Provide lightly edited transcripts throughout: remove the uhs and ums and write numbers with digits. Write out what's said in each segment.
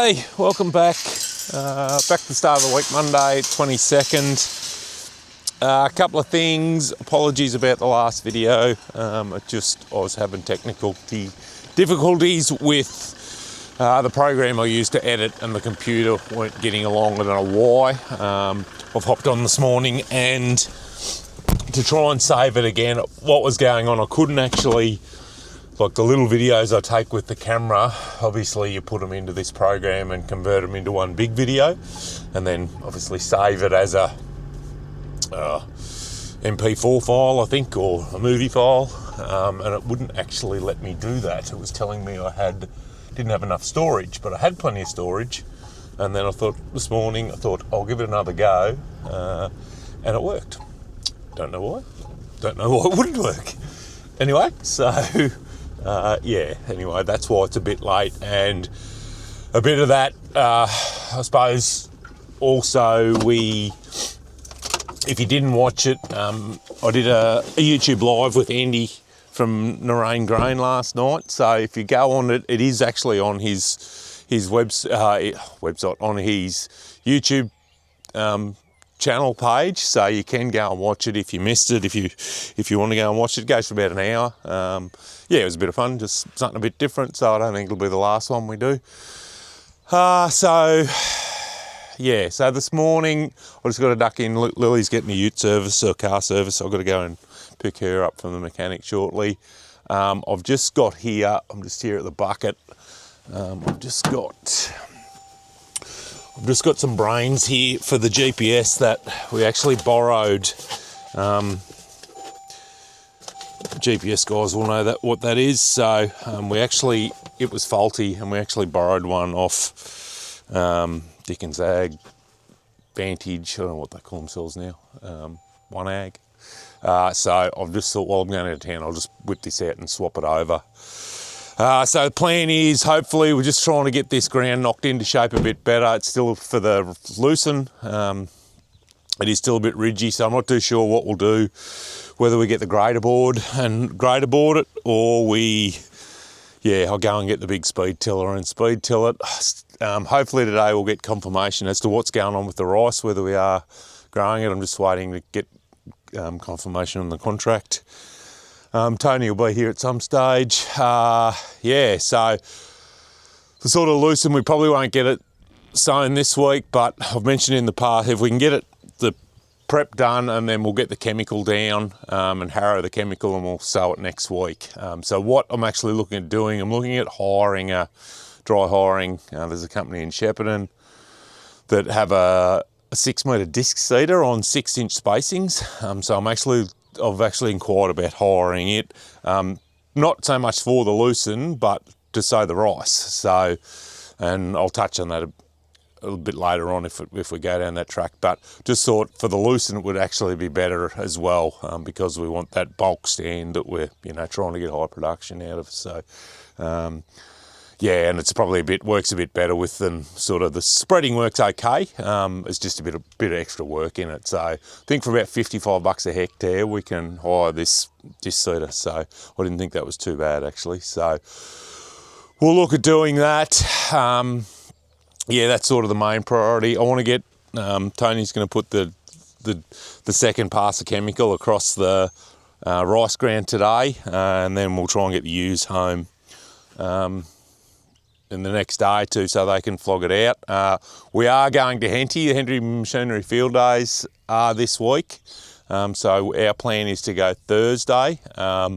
G'day, welcome back. Back to the start of the week, Monday, 22nd. A couple of things, apologies about the last video. I was having technical difficulties with the program I used to edit, and the computer weren't getting along. I don't know why. I've hopped on this morning and to try and save it again. What was going on, I couldn't actually, like the little videos I take with the camera, obviously you put them into this program and convert them into one big video, and then obviously save it as a MP4 file, I think, or a movie file, and it wouldn't actually let me do that. It was telling me didn't have enough storage, but I had plenty of storage. And then I thought this morning, I'll give it another go, and it worked. Don't know why it wouldn't work. Anyway, so anyway, that's why it's a bit late. And a bit of that, I suppose, also if you didn't watch it, I did a YouTube live with Andy from Narain Grain last night. So if you go on it, it is actually on his website, on his YouTube channel page. So you can go and watch it if you missed it. If you want to go and watch it, it goes for about an hour. It was a bit of fun, just something a bit different. So I don't think it'll be the last one we do. So this morning I just got to duck in. Lily's getting a ute service, or car service. So I've got to go and pick her up from the mechanic shortly. I've just got here, I'm just here at the bucket. I've just got some brains here for the GPS that we actually borrowed. GPS guys will know what that is. So it was faulty, and we actually borrowed one off Dick and Zag, Vantage, I don't know what they call themselves now, One Ag. So I've just thought, while I'm going out of town, I'll just whip this out and swap it over. So the plan is, hopefully, we're just trying to get this ground knocked into shape a bit better. It's still for the lucerne. It is still a bit ridgy, so I'm not too sure what we'll do, whether we get the grader board it, or I'll go and get the big speed tiller and speed till it. Hopefully today we'll get confirmation as to what's going on with the rice, whether we are growing it. I'm just waiting to get confirmation on the contract. Tony will be here at some stage. So the sort of lucerne, we probably won't get it sown this week, but I've mentioned in the past, if we can get the prep done, and then we'll get the chemical down and harrow the chemical, and we'll sow it next week. So what I'm actually looking at doing, I'm looking at dry hiring. There's a company in Shepparton that have a 6 metre disc seeder on 6-inch spacings. So I've actually inquired about hiring it, not so much for the lucerne, but to sow the rice. So, and I'll touch on that a little bit later on if we go down that track. But just thought for the lucerne it would actually be better as well, because we want that bulk stand that we're trying to get high production out of. So. And it's probably works a bit better with them. Sort of the spreading works okay. It's just a bit of extra work in it. So I think for about $55 a hectare, we can hire this seeder. So I didn't think that was too bad actually. So we'll look at doing that. That's sort of the main priority. I want to get, Tony's going to put the second pass of chemical across the rice ground today, and then we'll try and get the ewes home in the next day or two, so they can flog it out. We are going to Henty. The Henty Machinery Field Days are this week. So our plan is to go Thursday. I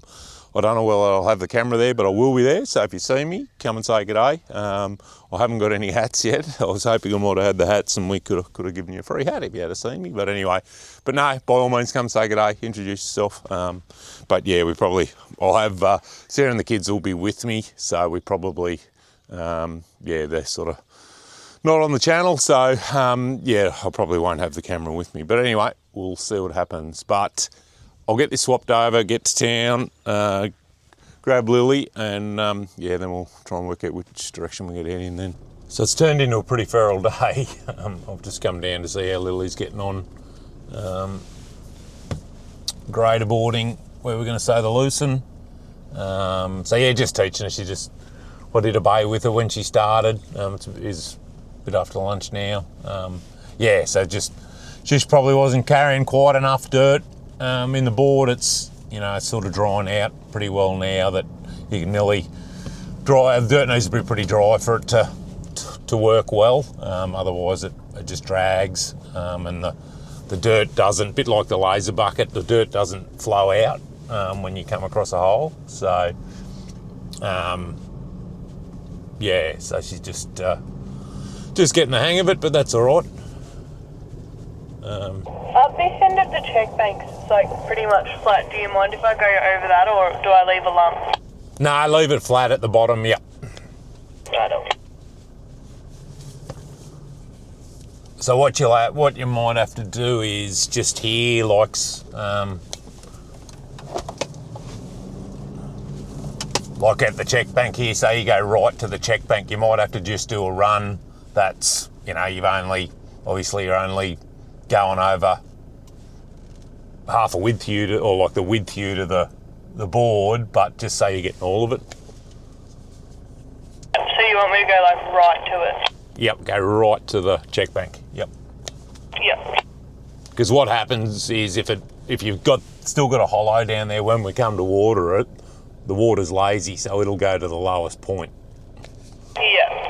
don't know whether I'll have the camera there, but I will be there. So if you see me, come and say g'day. I haven't got any hats yet. I was hoping I might have had the hats, and we could have given you a free hat if you had seen me. But anyway, no, by all means, come say g'day, introduce yourself. I'll have Sarah and the kids will be with me. So we probably, they're sort of not on the channel. So I probably won't have the camera with me. But anyway, we'll see what happens. But I'll get this swapped over, get to town, grab Lillie, and then we'll try and work out which direction we get in then. So it's turned into a pretty feral day. I've just come down to see how Lillie's getting on. Grader boarding, where we're going to sow the lucerne. Just teaching her. She just I did a bay with her when she started. It's a bit after lunch now. Yeah, so just probably wasn't carrying quite enough dirt in the board. It's, you know, it's sort of drying out pretty well now that you can nearly dry. The dirt needs to be pretty dry for it to work well. Otherwise it just drags, and the dirt doesn't, a bit like the laser bucket, the dirt doesn't flow out when you come across a hole. So yeah, so she's just getting the hang of it, but that's all right. This end of the check bank's like pretty much flat. Do you mind if I go over that, or do I leave a lump? No, leave it flat at the bottom, yeah. Right. So what you might have to do is just here, like at the check bank here, say you go right to the check bank, you might have to just do a run that's, you know, you're only going over half a width here, or like the width here to the board, but just say you're getting all of it. So you want me to go like right to it? Yep, go right to the check bank. Yep. Yep. Because what happens is if you've still got a hollow down there, when we come to water it, the water's lazy, so it'll go to the lowest point. Yeah.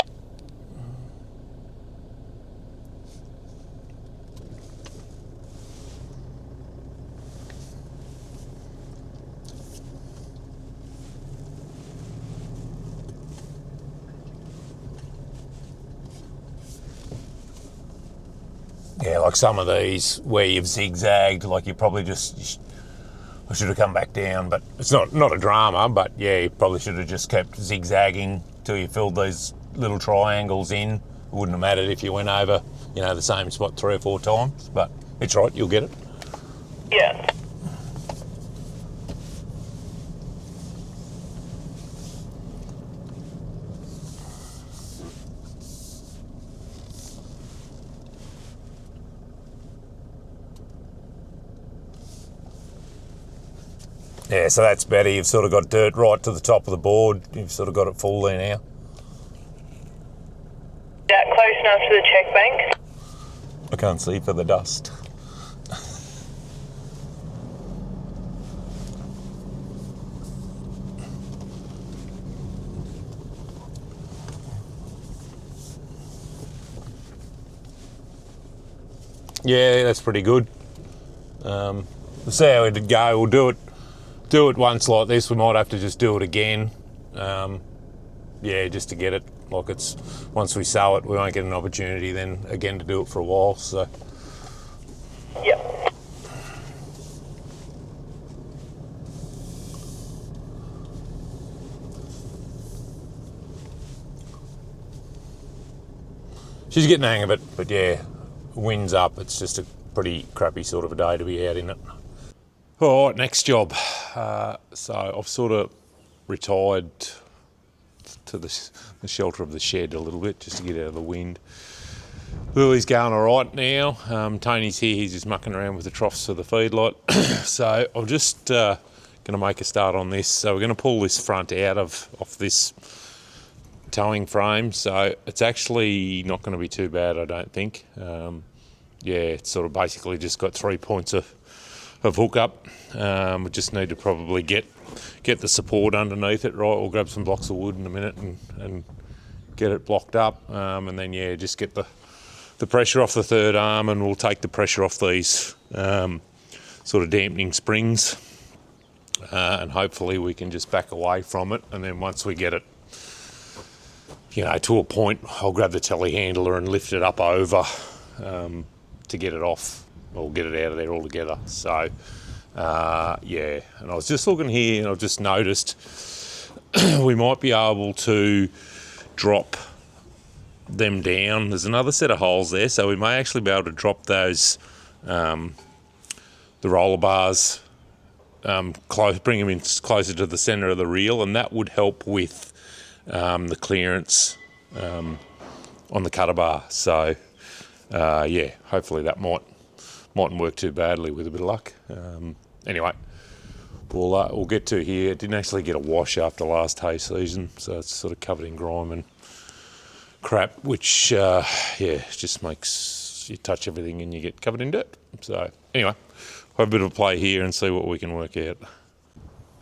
Yeah, like some of these where you've zigzagged, like you probably I should have come back down, but it's not a drama, but yeah, you probably should have just kept zigzagging till you filled these little triangles in. It wouldn't have mattered if you went over, you know, the same spot 3 or 4 times, but it's right, you'll get it. Yeah. Yeah, so that's better. You've sort of got dirt right to the top of the board. You've sort of got it full there now. That close enough to the check bank? I can't see for the dust. Yeah, that's pretty good. We'll see how it'd go. We'll do it once like this. We might have to just do it again. Yeah, just to get it. Like it's, once we sow it, we won't get an opportunity then again to do it for a while. So. Yep. She's getting the hang of it, but yeah, wind's up. It's just a pretty crappy sort of a day to be out in it. All right, next job. So I've sort of retired to the shelter of the shed a little bit just to get out of the wind. Lily's going all right now. Tony's here, he's just mucking around with the troughs for the feedlot. So I'm just going to make a start on this. So we're going to pull this front out of this towing frame. So it's actually not going to be too bad, I don't think. Yeah, it's sort of basically just got 3 points of hookup. We just need to probably get the support underneath it, right? We'll grab some blocks of wood in a minute and get it blocked up, and then yeah, just get the pressure off the third arm, and we'll take the pressure off these sort of dampening springs, and hopefully we can just back away from it. And then once we get it, you know, to a point, I'll grab the telehandler and lift it up over to get it off, or get it out of there altogether. So yeah, and I was just looking here and I've just noticed we might be able to drop them down. There's another set of holes there, so we may actually be able to drop those the roller bars, bring them in closer to the centre of the reel, and that would help with the clearance on the cutter bar. So yeah, hopefully that mightn't work too badly with a bit of luck. Anyway, we'll get to here. It didn't actually get a wash after last hay season, so it's sort of covered in grime and crap, which just makes you touch everything and you get covered in dirt. So anyway, have a bit of a play here and see what we can work out.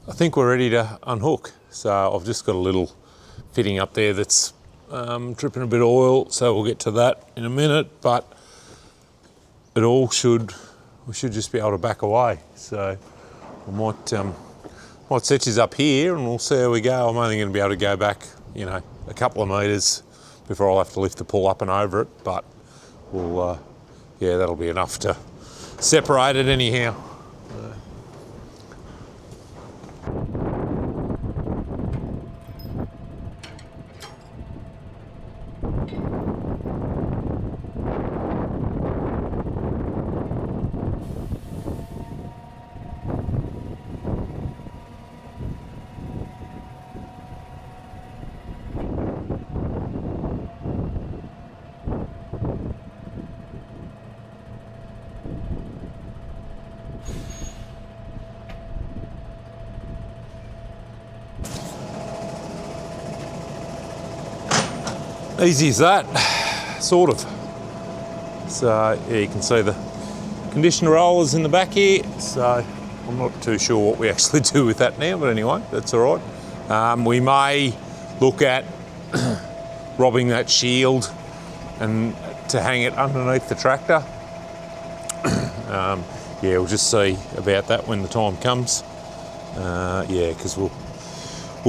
I think we're ready to unhook. So I've just got a little fitting up there that's dripping a bit of oil, so we'll get to that in a minute, but we should just be able to back away. So I might set you up here and we'll see how we go. I'm only going to be able to go back, a couple of metres before I'll have to lift the pull up and over it, but we'll, that'll be enough to separate it anyhow. Easy as that, sort of. So yeah, you can see the conditioner rollers in the back here. So I'm not too sure what we actually do with that now, but anyway, that's all right. We may look at robbing that shield and to hang it underneath the tractor. We'll just see about that when the time comes. Because we'll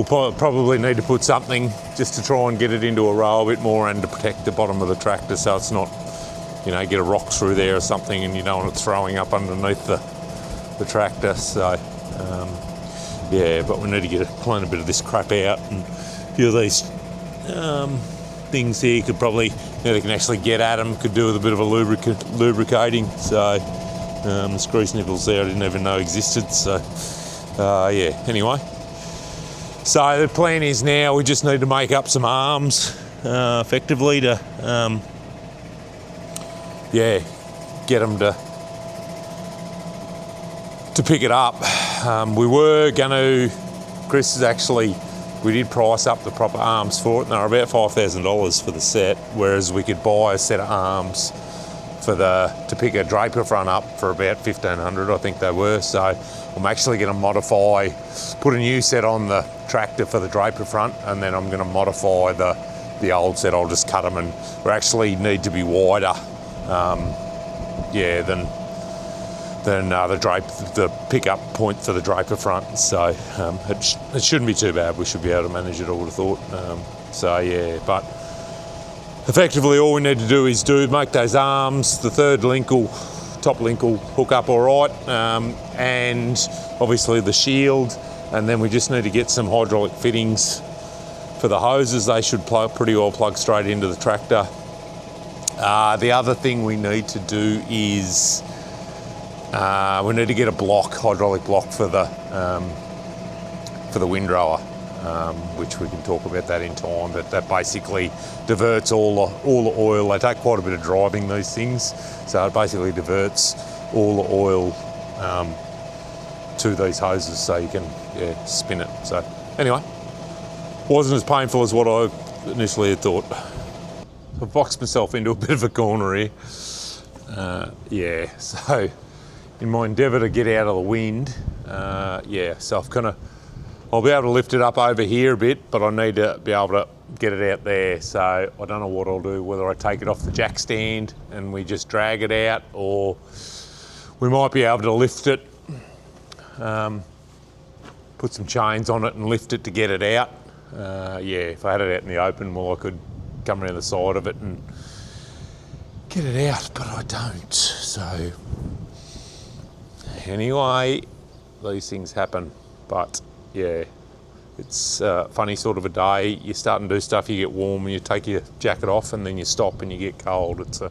probably need to put something just to try and get it into a row a bit more and to protect the bottom of the tractor so it's not, get a rock through there or something and you don't want it throwing up underneath the tractor. So, but we need to clean a bit of this crap out, and a few of these things here could probably, they can actually get at them, could do with a bit of a lubricating. So the screw snipples there I didn't even know existed. So, anyway. So the plan is now we just need to make up some arms effectively to, get them to pick it up. We were going to, we did price up the proper arms for it, and they're about $5,000 for the set, whereas we could buy a set of arms to pick a draper front up for about $1,500, I think they were. So I'm actually going to put a new set on the tractor for the draper front, and then I'm going to modify the old set. I'll just cut them, and we actually need to be wider than the pickup point for the draper front. So it shouldn't be too bad. We should be able to manage it, I would have thought. But effectively all we need to do is make those arms. The top link will hook up all right, and obviously the shield, and then we just need to get some hydraulic fittings for the hoses. They should pretty well plug straight into the tractor. The other thing we need to do is we need to get a hydraulic block for the windrower, which we can talk about that in time, but that basically diverts all the oil. They take quite a bit of driving, these things, so it basically diverts all the oil to these hoses so you can spin it. So anyway, wasn't as painful as what I initially had thought. I've boxed myself into a bit of a corner here. So in my endeavour to get out of the wind, so I'll be able to lift it up over here a bit, but I need to be able to get it out there. So I don't know what I'll do, whether I take it off the jack stand and we just drag it out, or we might be able to lift it, put some chains on it and lift it to get it out. If I had it out in the open, I could come around the side of it and get it out, but I don't. So anyway, these things happen, but it's a funny sort of a day. You start and do stuff, you get warm and you take your jacket off, and then you stop and you get cold. It's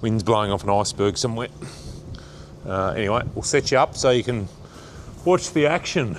wind's blowing off an iceberg somewhere. Anyway, we'll set you up so you can watch the action.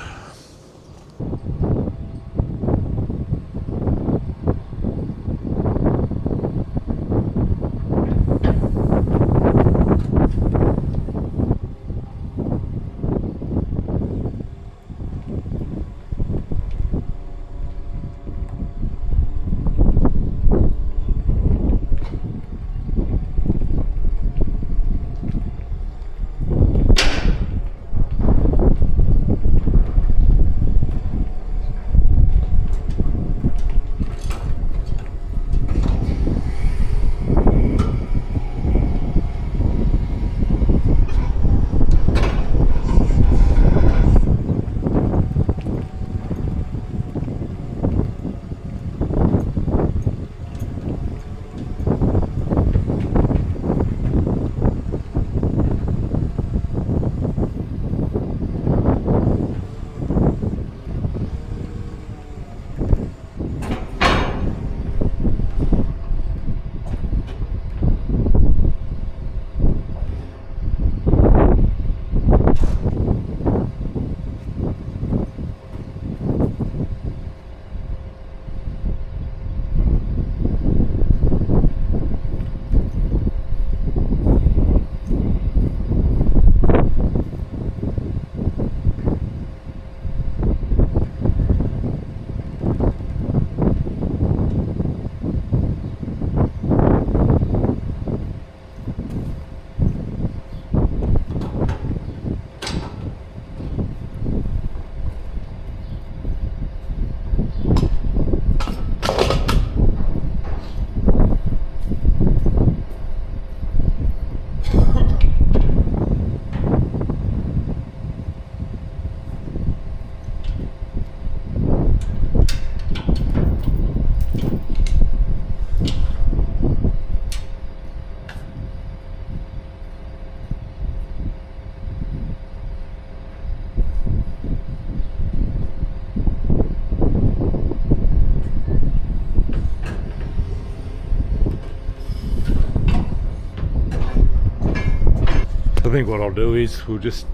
think what I'll do is we'll just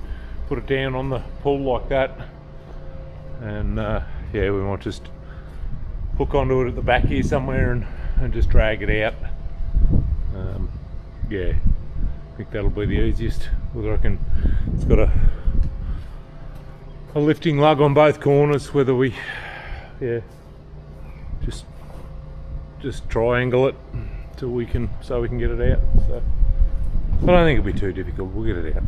put it down on the pull like that, and yeah, we might just hook onto it at the back here somewhere and just drag it out. Yeah, I think that'll be the easiest. Whether I can, it's got a lifting lug on both corners, whether we, yeah, just triangle it till we can, so we can get it out. So I don't think it'll be too difficult. We'll get it out.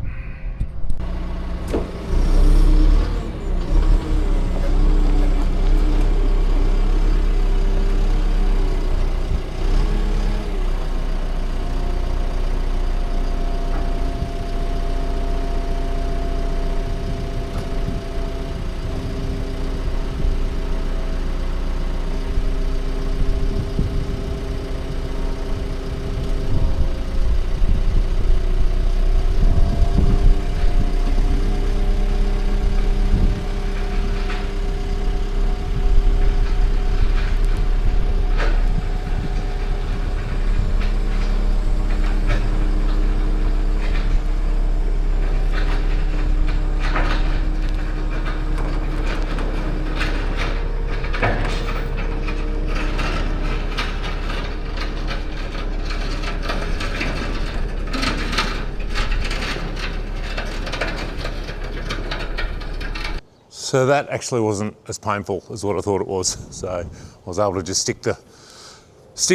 So that actually wasn't as painful as what I thought it was. So I was able to just stick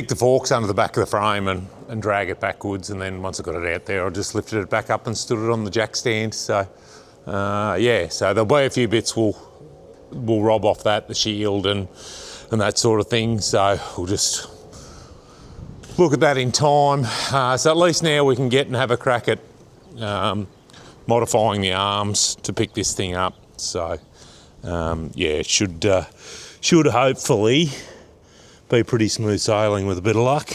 the forks under the back of the frame and drag it backwards, and then once I got it out there, I just lifted it back up and stood it on the jack stand. So yeah, so there'll be a few bits we'll rob off that, the shield and that sort of thing. So we'll just look at that in time. So at least now we can get and have a crack at modifying the arms to pick this thing up. So yeah, it should hopefully be pretty smooth sailing with a bit of luck.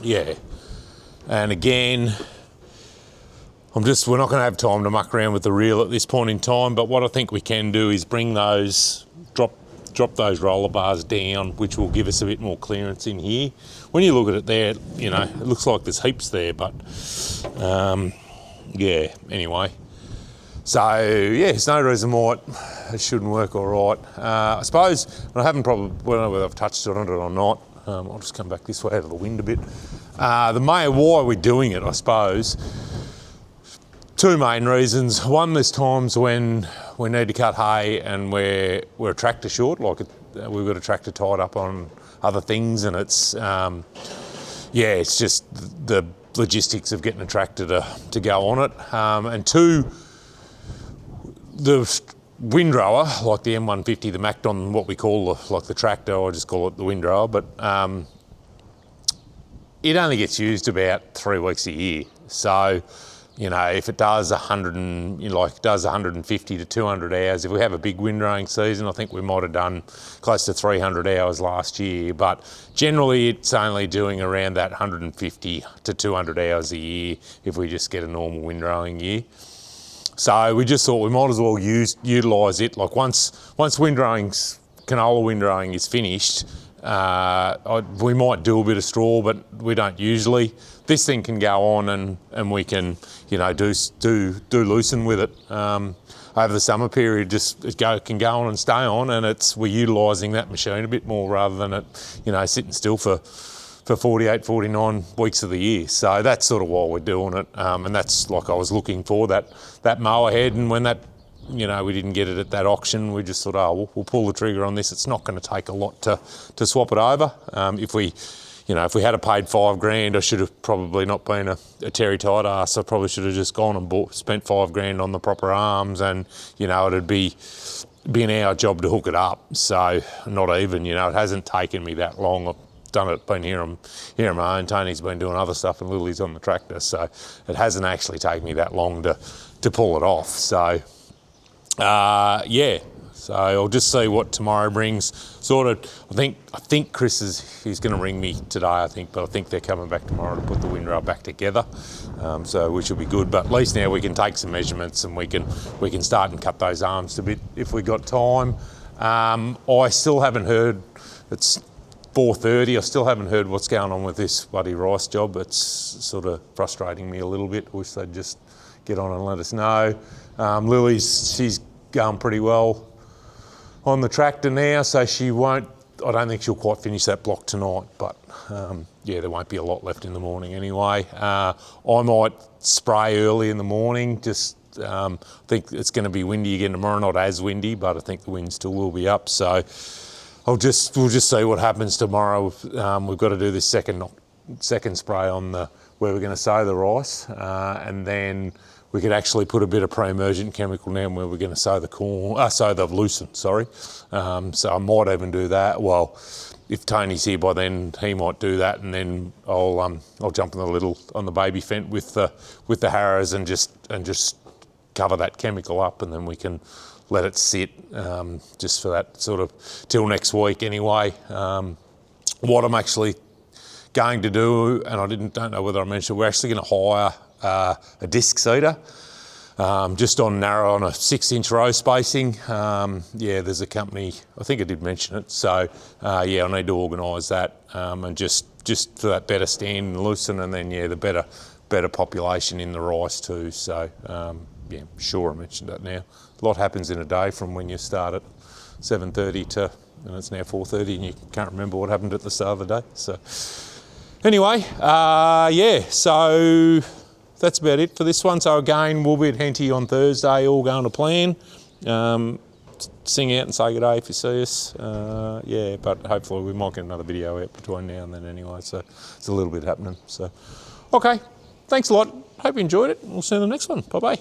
Yeah, and again, we're not going to have time to muck around with the reel at this point in time, but what I think we can do is bring those, drop those roller bars down, which will give us a bit more clearance in here. When you look at it there, you know, it looks like there's heaps there, but yeah, anyway. So yeah, there's no reason why it shouldn't work all right. I suppose, and I haven't probably, I don't know whether I've touched on it or not. I'll just come back this way out of the wind a bit. The main, why we're doing it, I suppose, two main reasons. One, there's times when we need to cut hay and we're a tractor short, like we've got a tractor tied up on other things, and it's, yeah, it's just the logistics of getting a tractor to go on it. And two, the windrower, like the M150, the Macdon, what we call the tractor, I just call it the windrower, but it only gets used about 3 weeks a year. So, you know, if it does 150 to 200 hours, if we have a big windrowing season, I think we might have done close to 300 hours last year, but generally it's only doing around that 150 to 200 hours a year if we just get a normal windrowing year. So we just thought we might as well utilise it. Like once canola windrowing is finished, we might do a bit of straw, but we don't usually. This thing can go on and we can, you know, do lucerne with it over the summer period. Just it can go on and stay on, and we're utilising that machine a bit more rather than it, you know, sitting still for 48, 49 weeks of the year. So that's sort of why we're doing it. And that's like I was looking for that mower head, and when that, you know, we didn't get it at that auction, we just thought, oh, we'll pull the trigger on this. It's not going to take a lot to swap it over. If we had paid $5,000, I should have probably not been a Terry tight ass. I probably should have just gone and spent $5,000 on the proper arms, and, you know, it'd be an hour job to hook it up. So not even, you know, it hasn't taken me that long. I've done it, been here on my own. Tony's been doing other stuff, and Lillie's on the tractor, so it hasn't actually taken me that long to pull it off. So yeah, so I'll just see what tomorrow brings. Sort of, I think Chris he's going to ring me today, but I think they're coming back tomorrow to put the windrow back together. So we should be good, but at least now we can take some measurements and we can start and cut those arms a bit if we got time. I still haven't heard. It's 4:30. I still haven't heard what's going on with this bloody rice job. It's sort of frustrating me a little bit. Wish they'd just get on and let us know. Lily's, she's going pretty well on the tractor now, so she won't, I don't think she'll quite finish that block tonight, but yeah, there won't be a lot left in the morning anyway. I might spray early in the morning, just I think it's going to be windy again tomorrow, not as windy, but I think the wind still will be up, so we'll just see what happens tomorrow. We've got to do this second spray on the where we're going to sow the rice, and then we could actually put a bit of pre-emergent chemical down where we're going to sow the corn, sow the lucerne, sorry. So I might even do that. Well, if Tony's here by then, he might do that, and then I'll jump on the baby fent with the harrows and just cover that chemical up, and then we can let it sit just for that sort of till next week anyway. What I'm actually going to do, and I don't know whether I mentioned, we're actually going to hire a disc seeder, just on a 6-inch row spacing. Yeah, there's a company, I think I did mention it, so yeah, I need to organise that, and just for that better stand in lucerne, and then yeah, the better population in the rice too. So yeah, sure, I mentioned that now. A lot happens in a day from when you start at 7:30 to, and it's now 4:30, and you can't remember what happened at the start of the day. So anyway, yeah, so that's about it for this one. So again, we'll be at Henty on Thursday, all going to plan. Sing out and say good day if you see us. Yeah, but hopefully we might get another video out between now and then anyway, so it's a little bit happening. So, okay, thanks a lot. Hope you enjoyed it. We'll see you in the next one. Bye-bye.